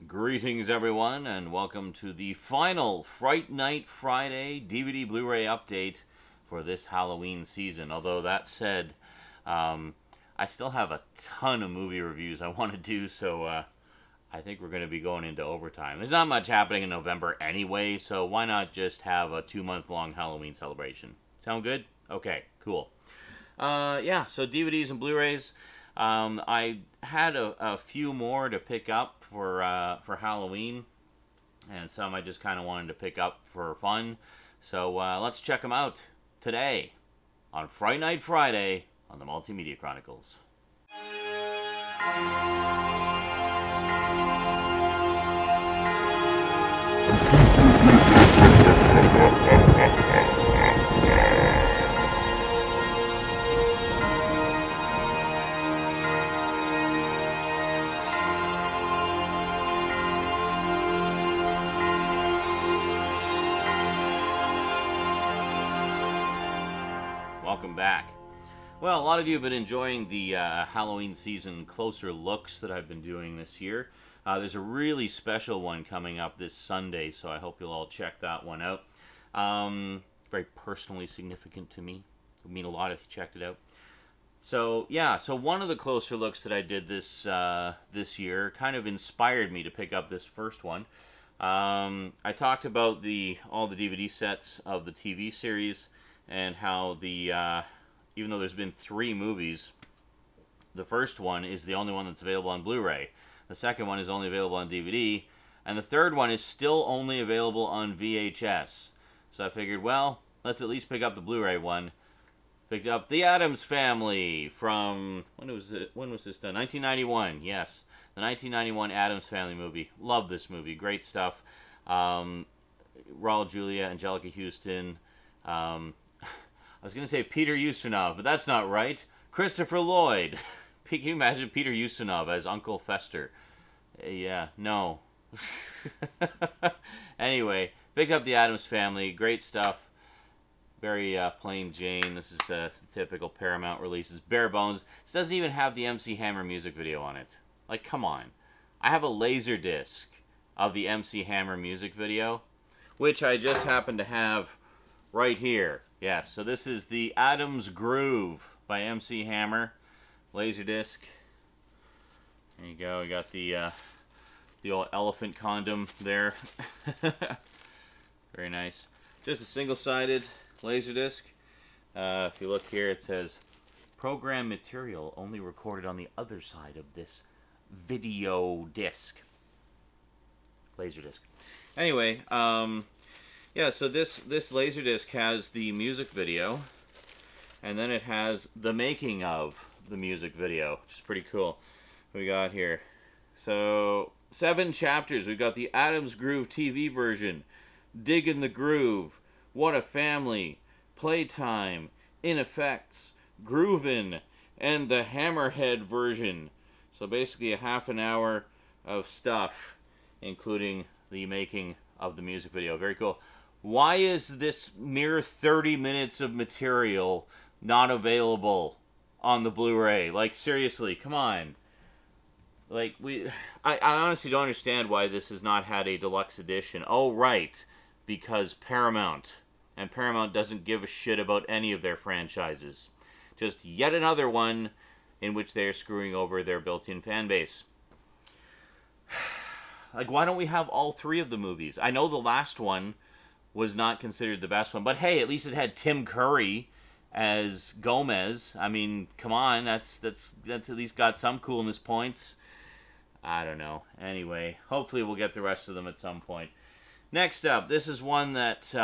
Greetings, everyone, and welcome to the final Fright Night Friday DVD Blu-ray update for this Halloween season. Although, that said, I still have a ton of movie reviews I want to do, so I think we're going to be going into overtime. There's not much happening in November anyway, so why not just have a 2-month-long Halloween celebration? Sound good? Okay, cool. So DVDs and Blu-rays. I had a few more to pick up for Halloween, and some I just kind of wanted to pick up for fun. So let's check them out today on Fright Night Friday on the Multimedia Chronicles. Welcome back. Well, a lot of you have been enjoying the Halloween season closer looks that I've been doing this year. There's a really special one coming up this Sunday, so I hope you'll all check that one out. Very personally significant to me. It would mean a lot if you checked it out. So one of the closer looks that I did this year kind of inspired me to pick up this first one. I talked about all the DVD sets of the TV series, and how even though there's been 3 movies, the first one is the only one that's available on Blu-ray. The second one is only available on DVD, and the third one is still only available on VHS. So I figured, well, let's at least pick up the Blu-ray one. Picked up The Addams Family from, when was this done? 1991, yes. The 1991 Addams Family movie. Love this movie, great stuff. Raul Julia, Angelica Houston, I was going to say Peter Ustinov, but that's not right. Christopher Lloyd. Can you imagine Peter Ustinov as Uncle Fester? Yeah, no. Anyway, picked up The Addams Family. Great stuff. Very plain Jane. This is a typical Paramount release. It's bare bones. This doesn't even have the MC Hammer music video on it. Like, come on. I have a laser disc of the MC Hammer music video, which I just happen to have right here. Yes, so this is the Addams Groove by MC Hammer. Laserdisc. There you go. We got the old elephant condom there. Very nice. Just a single-sided Laserdisc. If you look here, it says, program material only recorded on the other side of this video disc. Laserdisc. Anyway, so this Laserdisc has the music video, and then it has the making of the music video, which is pretty cool. We got here. So, 7 chapters. We've got the Addams Groove TV version, Diggin' the Groove, What a Family, Playtime, In Effects, Groovin', and the Hammerhead version. So basically a half an hour of stuff, including the making of the music video. Very cool. Why is this mere 30 minutes of material not available on the Blu-ray? Like, seriously, come on. Like, I honestly don't understand why this has not had a deluxe edition. Oh, right, because Paramount. And Paramount doesn't give a shit about any of their franchises. Just yet another one in which they're screwing over their built-in fan base. Like, why don't we have all 3 of the movies? I know the last one was not considered the best one, but hey, at least it had Tim Curry as Gomez. I mean, come on, that's at least got some coolness points. I don't know. Anyway, hopefully we'll get the rest of them at some point. Next up, this is one that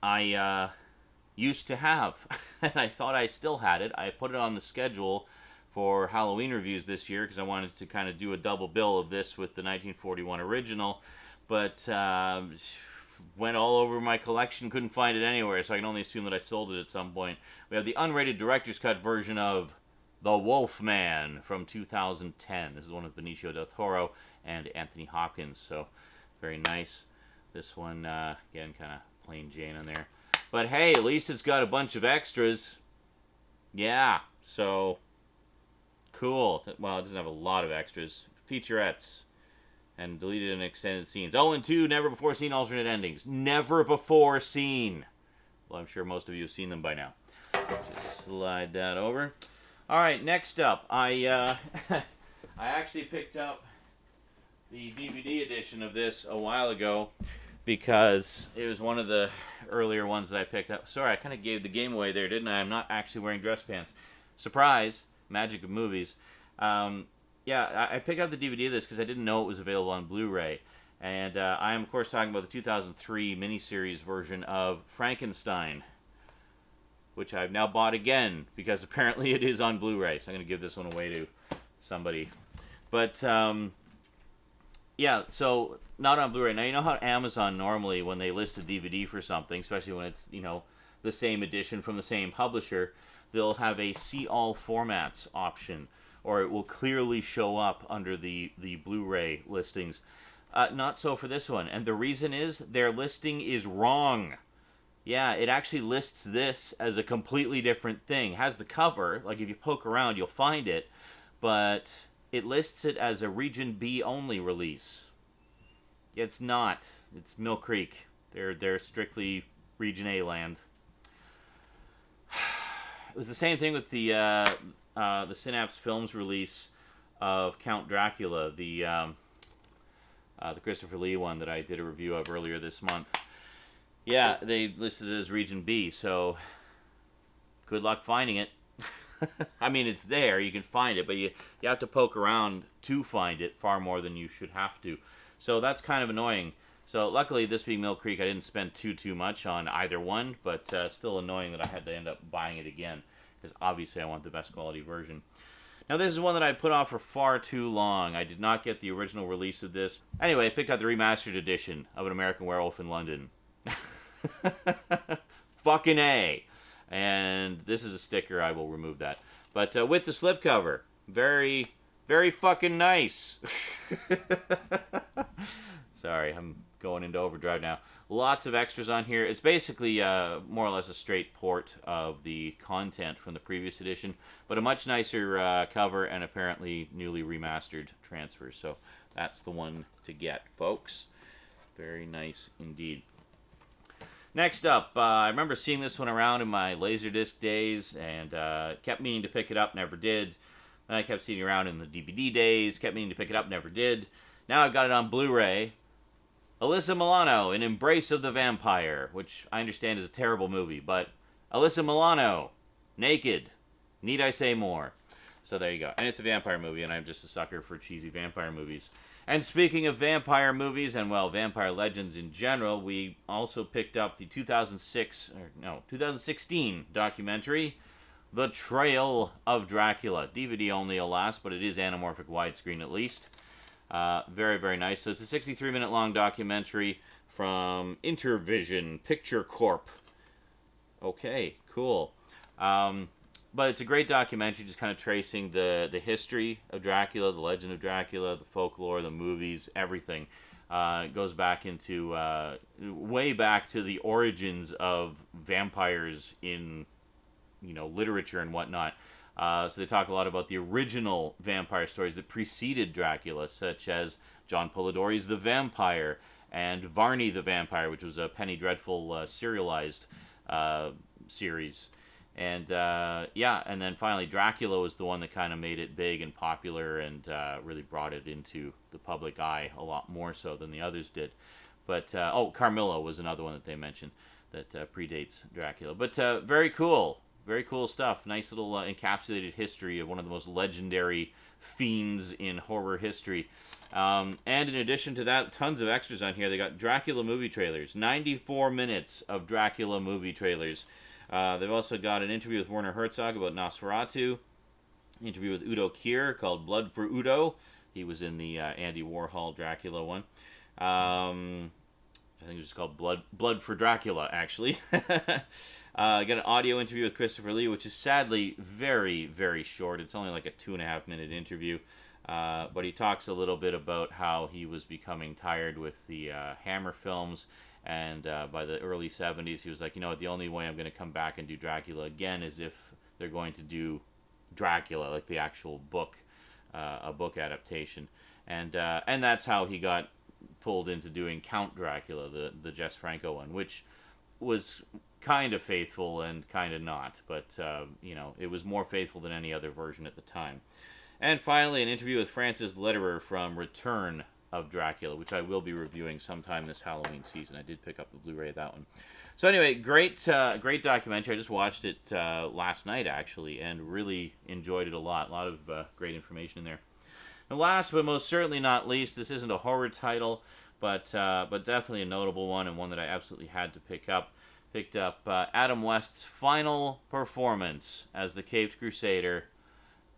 I used to have, and I thought I still had it. I put it on the schedule for Halloween reviews this year because I wanted to kind of do a double bill of this with the 1941 original, but went all over my collection, couldn't find it anywhere, so I can only assume that I sold it at some point. We have the unrated director's cut version of The Wolfman from 2010. This is one with Benicio del Toro and Anthony Hopkins, so very nice. This one, again, kind of plain Jane on there. But hey, at least it's got a bunch of extras. Yeah, so cool. Well, it doesn't have a lot of extras. Featurettes. and deleted in extended scenes. Oh, and 2 never before seen alternate endings. Never before seen. Well, I'm sure most of you have seen them by now. Just slide that over. All right, next up, I actually picked up the DVD edition of this a while ago because it was one of the earlier ones that I picked up. Sorry, I kind of gave the game away there, didn't I? I'm not actually wearing dress pants. Surprise! Magic of movies. Yeah, I picked up the DVD of this because I didn't know it was available on Blu-ray. And I am, of course, talking about the 2003 miniseries version of Frankenstein, which I've now bought again because apparently it is on Blu-ray. So I'm going to give this one away to somebody. But, yeah, so not on Blu-ray. Now, you know how Amazon normally, when they list a DVD for something, especially when it's, you know, the same edition from the same publisher, they'll have a see all formats option, or it will clearly show up under the Blu-ray listings. Not so for this one, and the reason is their listing is wrong. Yeah, it actually lists this as a completely different thing. It has the cover, like if you poke around you'll find it, but it lists it as a Region B only release. It's not. It's Mill Creek. They're strictly Region A land. It was the same thing with the Synapse Films release of Count Dracula, the Christopher Lee one that I did a review of earlier this month. Yeah, they listed it as Region B, so good luck finding it. I mean, it's there, you can find it, but you have to poke around to find it far more than you should have to. So that's kind of annoying. So luckily, this being Mill Creek, I didn't spend too much on either one, but still annoying that I had to end up buying it again, because obviously I want the best quality version. Now, this is one that I put off for far too long. I did not get the original release of this. Anyway, I picked out the remastered edition of An American Werewolf in London. Fucking A. And this is a sticker. I will remove that. But with the slipcover. Very, very fucking nice. Sorry, I'm going into overdrive now. Lots of extras on here. It's basically more or less a straight port of the content from the previous edition, but a much nicer cover and apparently newly remastered transfer. So that's the one to get, folks. Very nice indeed. Next up, I remember seeing this one around in my Laserdisc days and kept meaning to pick it up, never did. Then I kept seeing it around in the DVD days, kept meaning to pick it up, never did. Now I've got it on Blu-ray. Alyssa Milano in Embrace of the Vampire, which I understand is a terrible movie, but Alyssa Milano, naked. Need I say more? So there you go. And it's a vampire movie, and I'm just a sucker for cheesy vampire movies. And speaking of vampire movies, and well, vampire legends in general, we also picked up the 2016 documentary, The Trail of Dracula. DVD only, alas, but it is anamorphic widescreen at least. Very, very nice. So it's a 63-minute long documentary from Intervision Picture Corp. Okay, cool. But it's a great documentary, just kind of tracing the history of Dracula, the legend of Dracula, the folklore, the movies, everything. It goes back into, way back to the origins of vampires in, literature and whatnot. So they talk a lot about the original vampire stories that preceded Dracula, such as John Polidori's The Vampire and Varney the Vampire, which was a Penny Dreadful serialized series. And and then finally Dracula was the one that kind of made it big and popular and really brought it into the public eye a lot more so than the others did. But, Carmilla was another one that they mentioned that predates Dracula. But very cool. Very cool stuff. Nice little encapsulated history of one of the most legendary fiends in horror history. And in addition to that, tons of extras on here. They got Dracula movie trailers. 94 minutes of Dracula movie trailers. They've also got an interview with Werner Herzog about Nosferatu. An interview with Udo Kier called Blood for Udo. He was in the Andy Warhol Dracula one. I think it was just called Blood for Dracula, actually. I got an audio interview with Christopher Lee, which is sadly very, very short. It's only like a 2.5-minute interview. But he talks a little bit about how he was becoming tired with the Hammer films. And by the early 70s, he was like, the only way I'm going to come back and do Dracula again is if they're going to do Dracula, like the actual book, a book adaptation. and that's how he got pulled into doing Count Dracula, the Jess Franco one, which was kind of faithful and kind of not, but you know, it was more faithful than any other version at the time. And finally, an interview with Francis Lederer from Return of Dracula, which I will be reviewing sometime this Halloween season. I did pick up the Blu-ray of that one. So anyway, great documentary. I just watched it last night, actually, and really enjoyed it a lot. A lot of great information in there. And last but most certainly not least, this isn't a horror title, but definitely a notable one, and one that I absolutely had to pick up. Picked up Adam West's final performance as the Caped Crusader,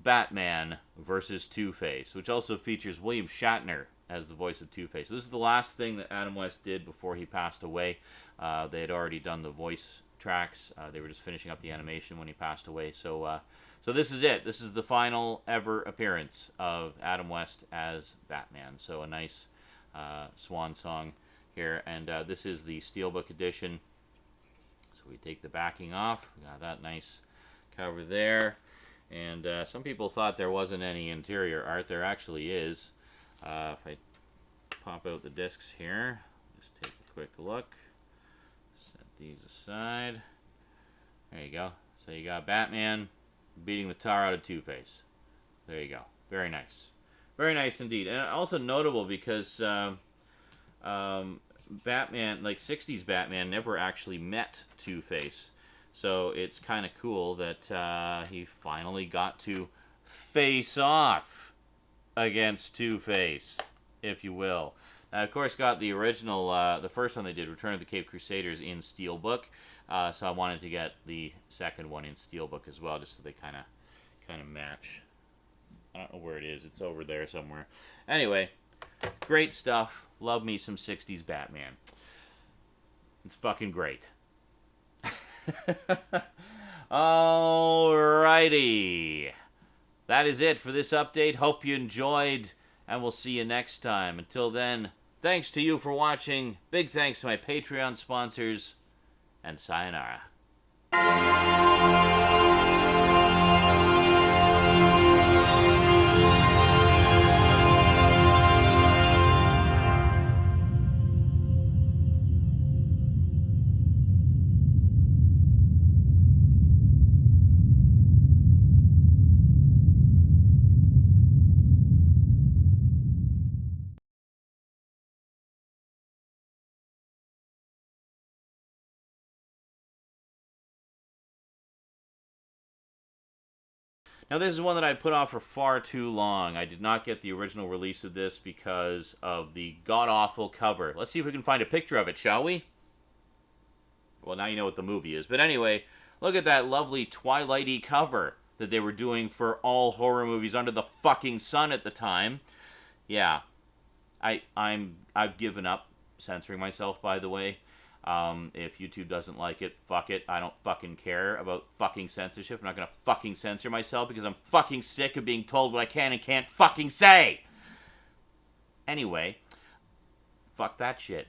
Batman versus Two-Face, which also features William Shatner as the voice of Two-Face. This is the last thing that Adam West did before he passed away. They had already done the voice tracks. They were just finishing up the animation when he passed away. So this is it. This is the final ever appearance of Adam West as Batman. So a nice swan song here. And this is the Steelbook Edition. So we take the backing off. We got that nice cover there. And some people thought there wasn't any interior art. There actually is. If I pop out the discs here, just take a quick look. Set these aside. There you go. So you got Batman beating the tar out of Two-Face. There you go. Very nice. Very nice indeed. And also notable because Batman, like 60s Batman, never actually met Two-Face. So it's kind of cool that he finally got to face off against Two-Face, if you will. Now, of course, got the original, the first one they did, Return of the Caped Crusaders, in Steelbook. So I wanted to get the second one in Steelbook as well, just so they kind of match. I don't know where it is. It's over there somewhere. Anyway, great stuff. Love me some 60s Batman. It's fucking great. Alrighty. That is it for this update. Hope you enjoyed, and we'll see you next time. Until then, thanks to you for watching. Big thanks to my Patreon sponsors, and sayonara. Now, this is one that I put off for far too long. I did not get the original release of this because of the god-awful cover. Let's see if we can find a picture of it, shall we? Well, now you know what the movie is. But anyway, look at that lovely Twilight-y cover that they were doing for all horror movies under the fucking sun at the time. Yeah. I've given up censoring myself, by the way. If YouTube doesn't like it, fuck it. I don't fucking care about fucking censorship. I'm not gonna fucking censor myself because I'm fucking sick of being told what I can and can't fucking say. Anyway, fuck that shit.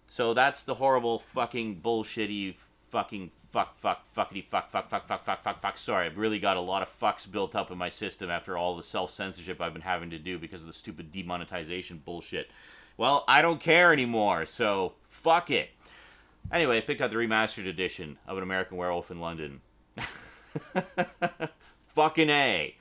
So that's the horrible fucking bullshitty fucking fuckity fuck. Sorry, I've really got a lot of fucks built up in my system after all the self-censorship I've been having to do because of the stupid demonetization bullshit. Well, I don't care anymore, so fuck it. Anyway, I picked out the Remastered edition of An American Werewolf in London. Fucking A.